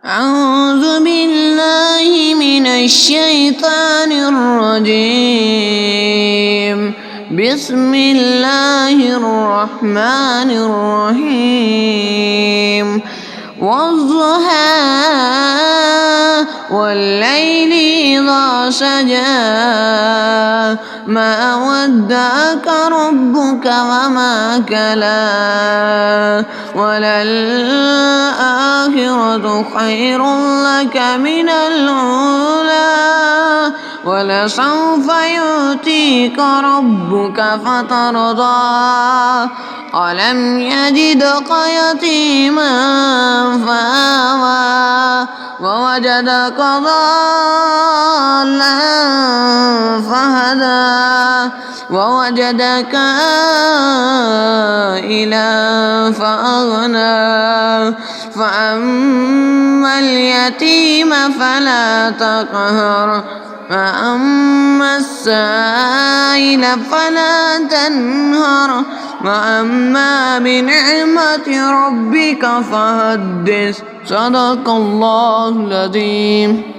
أعوذ بالله من الشيطان الرجيم. بسم الله الرحمن الرحيم. والضحى والليل إذا سجى ما ودعك ربك وما كلى وللآخرة خير لك من الأولى ولسوف يؤتيك ربك فترضى ألم يجدك يتيما فآوى ووجدك ضالا فهدى ووجدك عائلا فأغنى فأما اليتيم فلا تقهر وأما السائل فلا تنهر وأما بنعمة ربك فحدث. صدق الله العظيم.